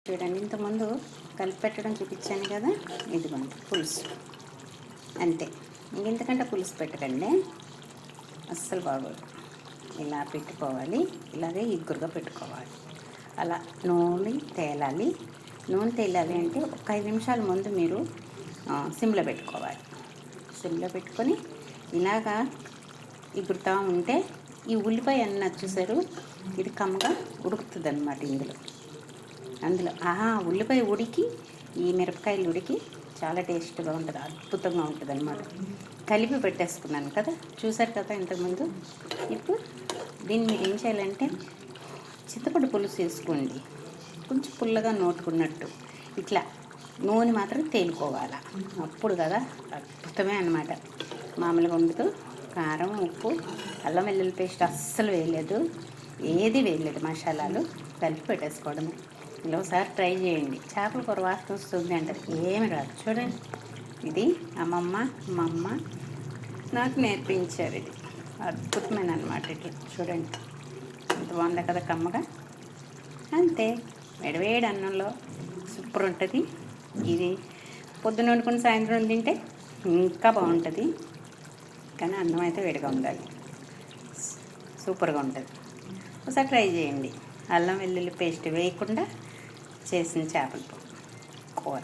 చూడండి, ఇంతకుముందు కలిపి పెట్టడం చూపించాను కదా, ఇదిగోండి పులుసు. అంతే, ఇంకెంతకంటే పులుసు పెట్టకండి, అస్సలు బాగోదు. ఇలా పెట్టుకోవాలి, ఇలాగే ఇగురుగా పెట్టుకోవాలి. అలా నూనె తేలాలి. నూనె తేలాలి అంటే ఒక 5 నిమిషాల ముందు మీరు సిమ్లో పెట్టుకోవాలి. సిమ్లో పెట్టుకొని ఇలాగా ఇగురుతూ ఉంటే ఈ ఉల్లిపాయ అన్న చూసారు, ఇది కమ్మగా ఉడుకుతుంది అన్నమాట. అందులో ఉల్లిపాయ ఉడికి ఈ మిరపకాయలు ఉడికి చాలా టేస్ట్గా ఉంటుంది, అద్భుతంగా ఉంటుంది అన్నమాట. కలిపి పెట్టేసుకున్నాను కదా, చూసారు కదా ఇంతకుముందు. ఇప్పుడు దీన్ని మీరు ఏం చేయాలంటే చింతపండు పులుసు వేసుకోండి, కొంచెం పుల్లగా నోటుకున్నట్టు. ఇట్లా నూనె మాత్రం తేలుకోవాలి, అప్పుడు కదా అద్భుతమే అన్నమాట. మామూలుగా వండుతూ కారం, ఉప్పు, అల్లం వెల్లుల్లి పేస్ట్ అస్సలు వేయలేదు, ఏది వేయలేదు, మసాలాలు కలిపి పెట్టేసుకోవడమే. ఇలా ఒకసారి ట్రై చేయండి. చేపల కూర వాసన వస్తుంది అంటారు, ఏమి రాదు. చూడండి, ఇది అమ్మమ్మ మా అమ్మ నాకు నేర్పించారు. ఇది అద్భుతమైన అన్నమాట. ఇట్లా చూడండి, ఎంత బాగుంది కదా కమ్మగా. అంతే, వేడివేడి అన్నంలో సూపర్ ఉంటుంది. ఇది పొద్దున వండుకుని సాయంత్రం తింటే ఇంకా బాగుంటుంది, కానీ అన్నం అయితే వేడిగా ఉండాలి, సూపర్గా ఉంటుంది. ఒకసారి ట్రై చేయండి. అల్లం వెల్లుల్లి పేస్ట్ వేయకుండా చేసిన చేపల కూర.